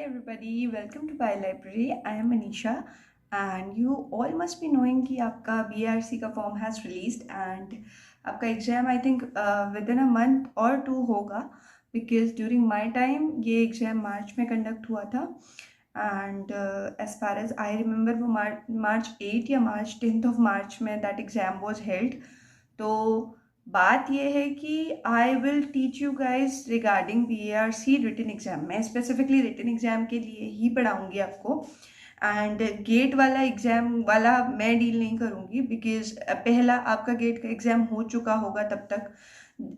everybody, welcome to Pi Library. I am Manisha and you all must be knowing कि आपका BRC का form has released and आपका exam I think within a month or two होगा because during my time ये exam मार्च में conduct हुआ था and as far as I remember वो मार्च 8 या मार्च 10th of March में that exam was held. तो बात यह है कि I will teach you guys regarding BARC written exam. मैं स्पेसिफिकली रिटन एग्जाम के लिए ही पढ़ाऊँगी आपको एंड गेट वाला एग्ज़ाम वाला मैं डील नहीं करूँगी बिकॉज पहला आपका गेट का एग्ज़ाम हो चुका होगा तब तक,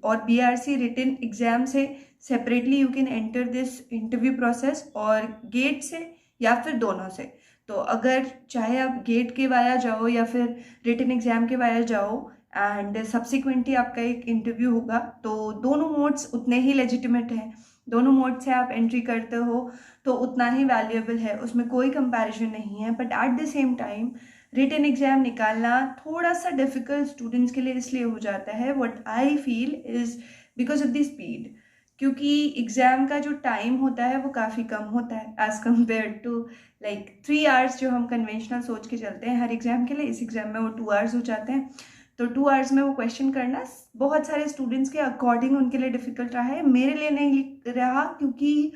और BRC रिटन एग्ज़ाम से separately you can enter this interview process और गेट से या फिर दोनों से. तो अगर चाहे आप गेट के वाया जाओ या फिर रिटन एग्ज़ाम के वाया जाओ एंड सब्सिक्वेंटली आपका एक इंटरव्यू होगा, तो दोनों मोड्स उतने ही लेजिटिमेट हैं. दोनों मोड से आप एंट्री करते हो तो उतना ही वैल्यूएबल है, उसमें कोई कंपैरिजन नहीं है. But at the same time written exam निकालना थोड़ा सा डिफ़िकल्ट स्टूडेंट्स के लिए इसलिए हो जाता है. What I feel is because of the speed, क्योंकि एग्ज़ाम का जो टाइम होता है वो काफ़ी कम होता है as compare to like 3 hours जो हम कन्वेंशनल सोच के चलते हैं हर एग्ज़ाम के लिए. इस एग्ज़ाम में वो 2 आवर्स हो जाते हैं. तो 2 आवर्स में वो क्वेश्चन करना बहुत सारे स्टूडेंट्स के अकॉर्डिंग उनके लिए डिफ़िकल्ट रहा है. मेरे लिए नहीं रहा, क्योंकि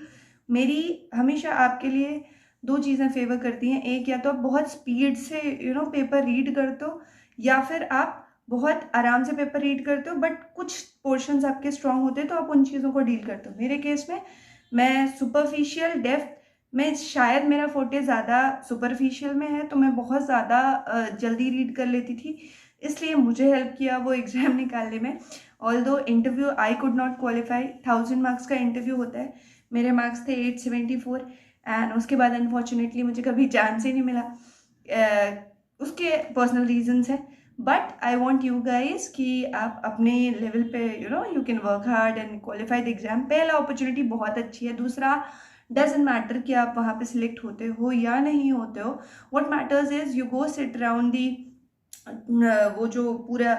मेरी हमेशा आपके लिए 2 चीज़ें फेवर करती हैं. एक, या तो आप बहुत स्पीड से पेपर रीड करते हो, या फिर आप बहुत आराम से पेपर रीड करते हो बट कुछ पोर्शंस आपके स्ट्रांग होते हैं तो आप उन चीज़ों को डील करते हो. मेरे केस में मैं सुपरफिशियल डेप्थ में, शायद मेरा फोटे ज़्यादा सुपरफिशियल में है, तो मैं बहुत ज़्यादा जल्दी रीड कर लेती थी, इसलिए मुझे हेल्प किया वो एग्ज़ाम निकालने में. Although interview I could not qualify. 1000 marks का इंटरव्यू होता है, मेरे मार्क्स थे 874 एंड उसके बाद अनफॉर्चुनेटली मुझे कभी चांस ही नहीं मिला. उसके पर्सनल रीजंस हैं. But I want you guys कि आप अपने लेवल पे you can work hard and qualify the exam. पहला अपॉर्चुनिटी बहुत अच्छी है. दूसरा, डजेंट मैटर कि आप वहाँ पे सिलेक्ट होते हो या नहीं होते हो. What matters is you go sit around the वो जो पूरा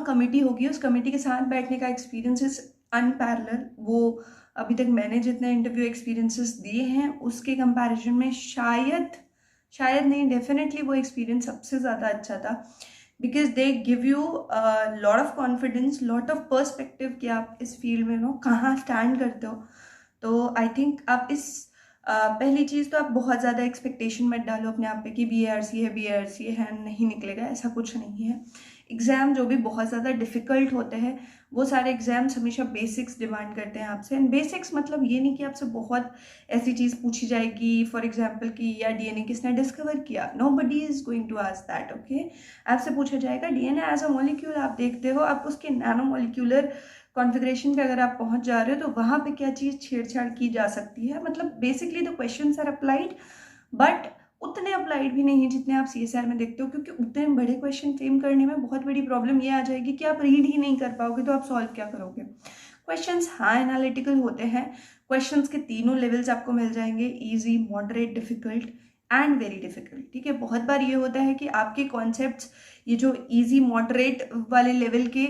कमेटी होगी, उस कमेटी के साथ बैठने का एक्सपीरियंस इज अनपैरेलल. वो अभी तक मैंने जितने इंटरव्यू एक्सपीरियंसेस दिए हैं उसके कंपैरिजन में शायद नहीं, डेफिनेटली वो एक्सपीरियंस सबसे ज़्यादा अच्छा था. Because they give you lot of confidence, lot of perspective कि आप इस फील्ड में कहाँ स्टैंड करते हो. तो आई थिंक आप इस पहली चीज़ तो आप बहुत ज़्यादा एक्सपेक्टेशन मत डालो अपने आप पे कि BARC है नहीं निकलेगा, ऐसा कुछ नहीं है. एग्ज़ाम जो भी बहुत ज़्यादा डिफ़िकल्ट होते हैं, वो सारे एग्ज़ाम्स हमेशा बेसिक्स डिमांड करते हैं आपसे. एंड बेसिक्स मतलब ये नहीं कि आपसे बहुत ऐसी चीज़ पूछी जाएगी फॉर एग्जांपल कि या DNA किसने डिस्कवर किया. Nobody is going to ask that. Okay, आपसे पूछा जाएगा DNA एज अ मॉलिक्यूल आप देखते हो, आप उसके नैनो मॉलिक्यूलर कॉन्फ़िगरेशन पे अगर आप पहुंच जा रहे हो तो वहाँ पे क्या चीज़ छेड़छाड़ की जा सकती है. मतलब basically the questions are applied, but उतने अप्लाइड भी नहीं है जितने आप CSR में देखते हो, क्योंकि उतने बड़े क्वेश्चन फ्रेम करने में बहुत बड़ी प्रॉब्लम ये आ जाएगी कि आप रीड ही नहीं कर पाओगे, तो आप सॉल्व क्या करोगे. क्वेश्चंस हाँ एनालिटिकल होते हैं. क्वेश्चंस के तीनों लेवल्स आपको मिल जाएंगे, easy, moderate, difficult and very difficult. ठीक है, बहुत बार ये होता है कि आपके कॉन्सेप्ट्स, ये जो ईजी मॉडरेट वाले लेवल के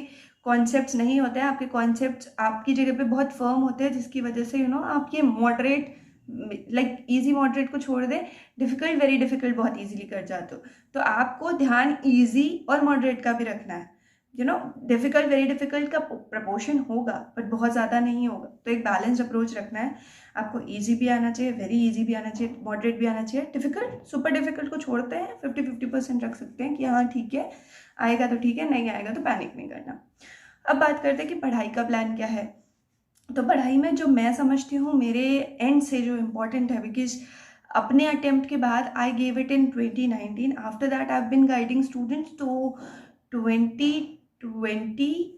कॉन्सेप्ट्स नहीं होते हैं, आपके कॉन्सेप्ट्स आपकी जगह पे बहुत फर्म होते हैं, जिसकी वजह से आप ये मॉडरेट लाइक इजी मॉडरेट को छोड़ दें, डिफ़िकल्ट वेरी डिफ़िकल्ट बहुत इजीली कर जाते हो. तो आपको ध्यान इजी और मॉडरेट का भी रखना है. डिफ़िकल्ट वेरी डिफ़िकल्ट का प्रपोर्शन होगा बट बहुत ज़्यादा नहीं होगा. तो एक बैलेंस्ड अप्रोच रखना है. आपको ईजी भी आना चाहिए, वेरी ईजी भी आना चाहिए, मॉडरेट भी आना चाहिए. डिफ़िकल्ट, सुपर डिफ़िकल्ट को छोड़ते हैं, 50-50% रख सकते हैं कि हाँ ठीक है, आएगा तो ठीक है, नहीं आएगा तो पैनिक नहीं करना. अब बात करते हैं कि पढ़ाई का प्लान क्या है. तो पढ़ाई में जो मैं समझती हूँ मेरे एंड से जो इम्पोर्टेंट है, बिकॉज अपने अटेम्प्ट के बाद I gave it in 2019. After that I have been guiding students. तो 2020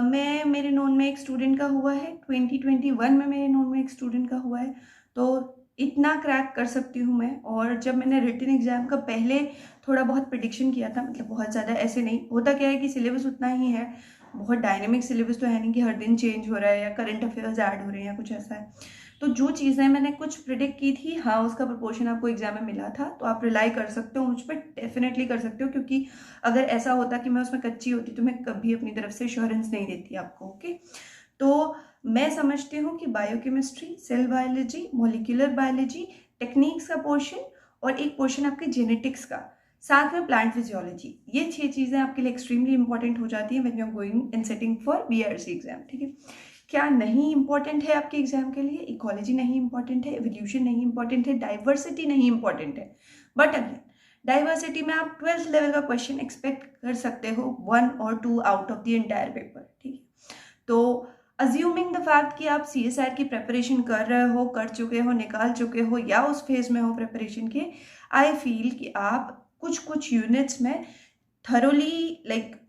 में मेरे नोन में एक स्टूडेंट का हुआ है, 2021 में मेरे नोन में एक स्टूडेंट का हुआ है. तो इतना क्रैक कर सकती हूँ मैं. और जब मैंने रिटन एग्ज़ाम का पहले थोड़ा बहुत प्रिडिक्शन किया था, मतलब बहुत ज़्यादा ऐसे नहीं होता, क्या है कि सिलेबस उतना ही है, बहुत डायनेमिक सिलेबस तो है नहीं कि हर दिन चेंज हो रहा है या करंट अफेयर्स ऐड हो रहे हैं या कुछ ऐसा है. तो जो चीज़ें मैंने कुछ प्रिडिक्ट की थी, हाँ उसका प्रोपोर्शन आपको एग्जाम में मिला था. तो आप रिलाई कर सकते हो मुझ पर, डेफिनेटली कर सकते हो, क्योंकि अगर ऐसा होता कि मैं उसमें कच्ची होती तो मैं कभी अपनी तरफ से एश्योरेंस नहीं देती आपको. ओके, तो मैं समझती हूँ कि biochemistry, cell biology, molecular biology, techniques का पोर्शन और एक पोर्शन आपके जेनेटिक्स का, साथ में प्लांट फिजियोलॉजी, ये 6 चीज़ें आपके लिए एक्सट्रीमली इंपॉर्टेंट हो जाती हैं when you are going in setting for BRC exam. ठीक है, क्या नहीं इंपॉर्टेंट है आपके एग्जाम के लिए? इकोलॉजी नहीं इंपॉर्टेंट है, एवोल्यूशन नहीं इंपॉर्टेंट है, डाइवर्सिटी नहीं इंपॉर्टेंट है। बट अगेन, डाइवर्सिटी में आप 12th लेवल का क्वेश्चन एक्सपेक्ट कर सकते हो, 1 और 2 out of the entire paper. ठीक है, तो अज्यूमिंग द फैक्ट कि आप CSIR की प्रिपरेशन कर रहे हो, कर चुके हो, निकाल चुके हो या उस फेज में हो प्रिपरेशन के, आई फील कि आप कुछ कुछ यूनिट्स में थरोली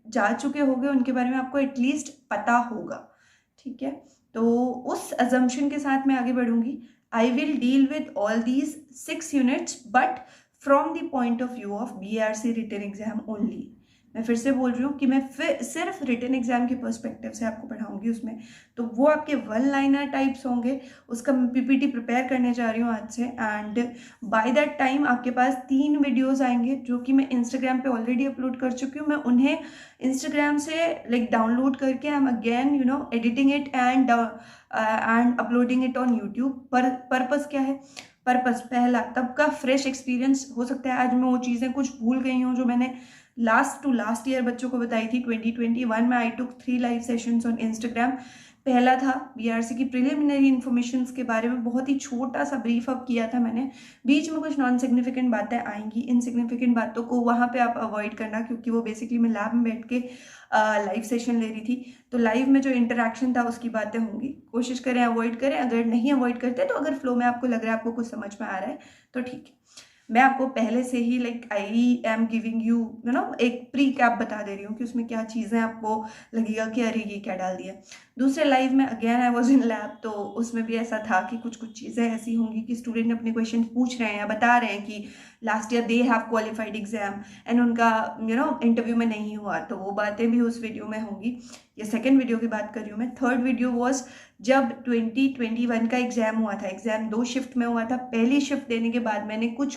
जा चुके होगे, उनके बारे में आपको एटलीस्ट पता होगा। ठीक है, तो उस अजम्पशन के साथ मैं आगे बढ़ूंगी। I will deal with all these 6 units but from the point of view of BRC written exam only. मैं फिर से बोल रही हूँ कि मैं सिर्फ रिटन एग्जाम के पर्सपेक्टिव से आपको पढ़ाऊंगी उसमें, तो वो आपके 1 लाइनर टाइप्स होंगे। उसका मैं PPT प्रिपेयर करने जा रही हूँ आज से, एंड बाय दैट टाइम आपके पास 3 वीडियोस आएंगे जो कि मैं इंस्टाग्राम पे ऑलरेडी अपलोड कर चुकी हूँ। मैं उन्हें इंस्टाग्राम से डाउनलोड करके I am again editing it and uploading it on YouTube. Purpose क्या है? पर्पस पहला, तब का फ्रेश एक्सपीरियंस हो सकता है आज मैं वो चीज़ें कुछ भूल गई हूँ जो मैंने लास्ट ईयर बच्चों को बताई थी। 2021 में आई टुक 3 लाइव सेशंस ऑन इंस्टाग्राम। पहला था BRC की प्रिलिमिनरी इन्फॉर्मेशंस के बारे में बहुत ही छोटा सा ब्रीफ अप किया था मैंने। बीच में कुछ नॉन सिग्निफिकेंट बातें आएंगी, इनसिग्निफिकेंट बातों को वहाँ पे आप अवॉइड करना, क्योंकि वो बेसिकली मैं लैब में बैठ के लाइव सेशन ले रही थी, तो लाइव में जो इंटरेक्शन था उसकी बातें होंगी। कोशिश करें अवॉइड करें, अगर नहीं अवॉइड करते तो अगर फ्लो में आपको लग रहा है आपको कुछ समझ में आ रहा है तो ठीक है। मैं आपको पहले से ही आई एम गिविंग यू एक प्री कैप बता दे रही हूँ कि उसमें क्या चीज़ें आपको लगेगा कि अरे ये क्या डाल दिया। दूसरे लाइव में again I was in lab, तो उसमें भी ऐसा था कि कुछ कुछ चीज़ें ऐसी होंगी कि स्टूडेंट अपने क्वेश्चन पूछ रहे हैं या बता रहे हैं कि last year they have qualified exam and उनका इंटरव्यू में नहीं हुआ, तो वो बातें भी उस वीडियो में होंगी। ये सेकेंड वीडियो की बात कर रही हूँ मैं। थर्ड वीडियो वॉज जब 2021 का एग्जाम हुआ था। एग्जाम 2 शिफ्ट में हुआ था। पहली शिफ्ट देने के बाद मैंने कुछ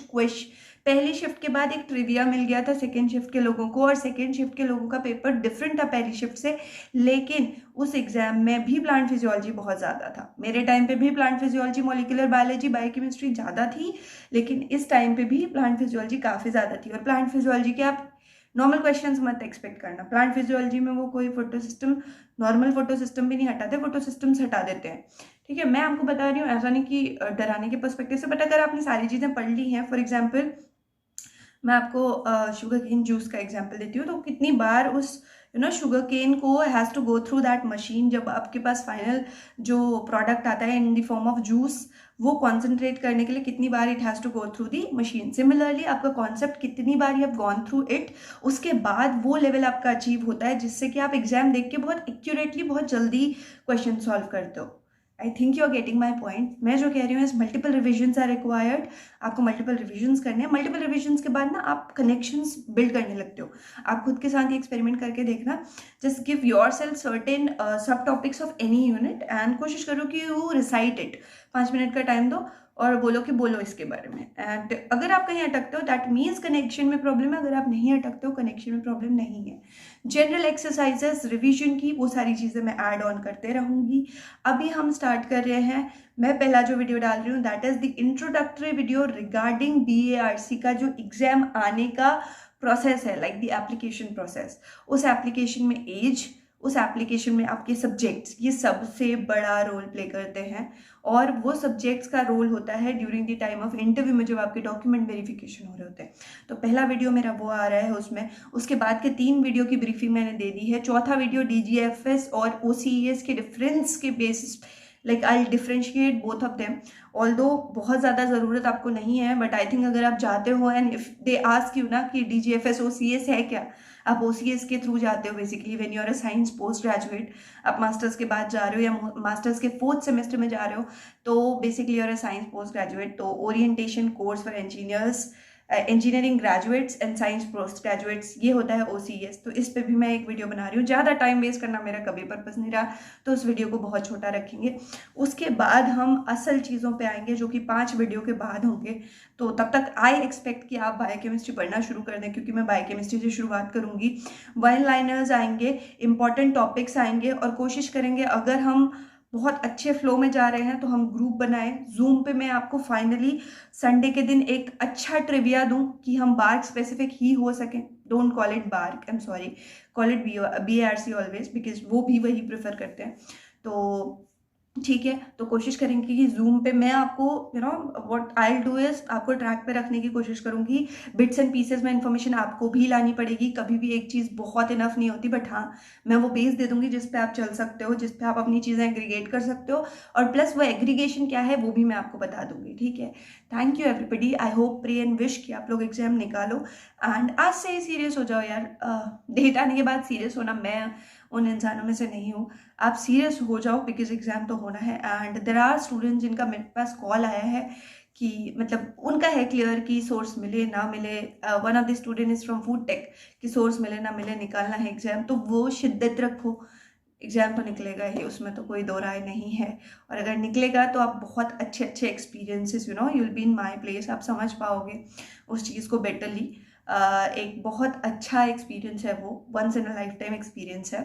पहली शिफ्ट के बाद एक ट्रिविया मिल गया था सेकेंड शिफ्ट के लोगों को, और सेकेंड शिफ्ट के लोगों का पेपर डिफरेंट था पहली शिफ्ट से, लेकिन उस एग्जाम में भी प्लांट फिजियोलॉजी बहुत ज़्यादा था। मेरे टाइम पे भी plant physiology, molecular biology, biochemistry ज़्यादा थी, लेकिन इस टाइम पे भी प्लांट फिजियोलॉजी काफ़ी ज़्यादा थी। और प्लांट फिजियोलॉजी के आप नॉर्मल क्वेश्चंस मत एक्सपेक्ट करना। प्लांट फिजियोलॉजी में वो कोई photo system, normal photo system भी नहीं हटाते, फोटो सिस्टम्स हटा देते हैं। ठीक है, मैं आपको बता रही हूँ, ऐसा नहीं कि डराने के पर्सपेक्टिव से, बट अगर आपने सारी चीज़ें पढ़ ली हैं, फॉर एग्जाम्पल मैं आपको शुगर केन जूस का एग्जाम्पल देती हूँ, तो कितनी बार उस शुगर केन को has to go through that machine, जब आपके पास फाइनल जो प्रोडक्ट आता है in the form of juice, वो कॉन्सेंट्रेट करने के लिए कितनी बार it has to go through the machine. Similarly आपका कॉन्सेप्ट कितनी बार you have gone through it, उसके बाद वो लेवल आपका अचीव होता है जिससे कि आप एग्जाम देख के बहुत एक्यूरेटली, बहुत जल्दी क्वेश्चन सॉल्व करते हो। I think you are getting my point. मैं जो कह रही हूँ, मल्टीपल रिविजन्स आर रिक्वायर्ड। आपको मल्टीपल रिविजन्स करने हैं। मल्टीपल रिविजन्स के बाद ना आप कनेक्शंस बिल्ड करने लगते हो। आप खुद के साथ ही एक्सपेरिमेंट करके देखना। Just give yourself certain subtopics of any unit and कोशिश करो कि यू रिसाइट इट। 5 मिनट का टाइम दो और बोलो कि बोलो इसके बारे में। एंड अगर आप कहीं अटकते हो दैट मीन्स कनेक्शन में प्रॉब्लम है, अगर आप नहीं अटकते हो कनेक्शन में प्रॉब्लम नहीं है। जनरल एक्सरसाइजेस, रिवीजन की वो सारी चीज़ें मैं ऐड ऑन करते रहूँगी। अभी हम स्टार्ट कर रहे हैं। मैं पहला जो वीडियो डाल रही हूँ that is the introductory video regarding BARC का जो एग्जाम आने का प्रोसेस है, लाइक द एप्लीकेशन प्रोसेस। उस एप्लीकेशन में एज, उस एप्लीकेशन में आपके सब्जेक्ट्स, ये सबसे बड़ा रोल प्ले करते हैं। और वो सब्जेक्ट्स का रोल होता है during the time of interview में, जब आपके डॉक्यूमेंट वेरिफिकेशन हो रहे होते हैं। तो पहला वीडियो मेरा वो आ रहा है उसमें। उसके बाद के 3 वीडियो की ब्रीफिंग मैंने दे दी है। चौथा वीडियो DGFS और OCES के डिफरेंस के basis, like I differentiate both of them. Although बहुत ज़्यादा ज़रूरत आपको नहीं है, बट आई थिंक अगर आप जाते हो and if they ask you ना कि DGFS OCS है क्या, आप OCS के थ्रू जाते हो basically when you are a science post graduate. आप मास्टर्स के बाद जा रहे हो या मास्टर्स के 4th सेमेस्टर में जा रहे हो, तो basically you are a science post graduate. तो orientation course for engineers engineering graduates and science post graduates, ये होता है OCS। तो इस पे भी मैं एक वीडियो बना रही हूँ। ज़्यादा टाइम वेस्ट करना मेरा कभी पर्पस नहीं रहा, तो उस वीडियो को बहुत छोटा रखेंगे। उसके बाद हम असल चीज़ों पे आएंगे जो कि 5 वीडियो के बाद होंगे। तो तब तक आई एक्सपेक्ट कि आप बायोकेमिस्ट्री पढ़ना शुरू कर दें, क्योंकि मैं बायोकेमिस्ट्री से शुरुआत करूँगी। वन लाइनर्स आएंगे, इंपॉर्टेंट टॉपिक्स आएंगे, और कोशिश करेंगे अगर हम बहुत अच्छे फ्लो में जा रहे हैं तो हम ग्रुप बनाएं। जूम पे मैं आपको फाइनली संडे के दिन एक अच्छा ट्रिविया दूं कि हम बार्क स्पेसिफिक ही हो सकें। Don't call it bark, I am sorry, call it BARC always, because वो भी वही प्रेफर करते हैं। तो ठीक है, तो कोशिश करेंगे कि जूम पे मैं आपको व्हाट आई डू इज आपको ट्रैक पे रखने की कोशिश करूंगी। बिट्स एंड पीसेस में इन्फॉर्मेशन आपको भी लानी पड़ेगी, कभी भी एक चीज़ बहुत इनफ नहीं होती, बट हाँ मैं वो बेस दे दूंगी जिस पे आप चल सकते हो, जिस पे आप अपनी चीज़ें एग्रीगेट कर सकते हो, और प्लस वो एग्रीगेशन क्या है वो भी मैं आपको बता दूंगी। ठीक है, thank you everybody. I hope, pray and wish कि आप लोग एग्जाम निकालो, एंड आज से ही सीरियस हो जाओ यार। डेट आने के बाद सीरियस होना, मैं उन इंसानों में से नहीं हूँ। आप सीरियस हो जाओ, बिकॉज एग्जाम तो होना है। एंड देर आर स्टूडेंट जिनका मेरे पास कॉल आया है कि मतलब उनका है क्लियर कि सोर्स मिले ना मिले। One of the student is from food tech, कि सोर्स मिले ना मिले निकालना है एग्जाम। तो वो शिद्दत रखो, एग्जाम तो निकलेगा ही, उसमें तो कोई दो राय नहीं है। और अगर निकलेगा तो आप बहुत अच्छे अच्छे experiences you will be in my place, आप समझ पाओगे उस चीज़ को बेटरली। एक बहुत अच्छा एक्सपीरियंस है वो, once in a life time experience है।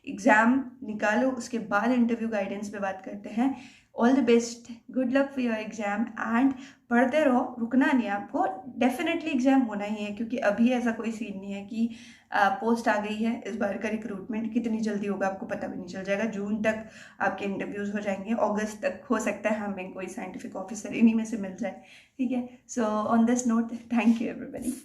एग्ज़ाम निकालो, उसके बाद इंटरव्यू गाइडेंस पे बात करते हैं। All the best, good luck for your exam, and पढ़ते रहो, रुकना नहीं है आपको। डेफिनेटली एग्जाम होना ही है, क्योंकि अभी ऐसा कोई सीन नहीं है कि पोस्ट आ गई है। इस बार का रिक्रूटमेंट कितनी जल्दी होगा आपको पता भी नहीं चल जाएगा। जून तक आपके इंटरव्यूज़ हो जाएंगे, अगस्त तक हो सकता है हमें कोई साइंटिफिक ऑफिसर इन्हीं में से मिल जाए। ठीक है, so on this note, thank you everybody.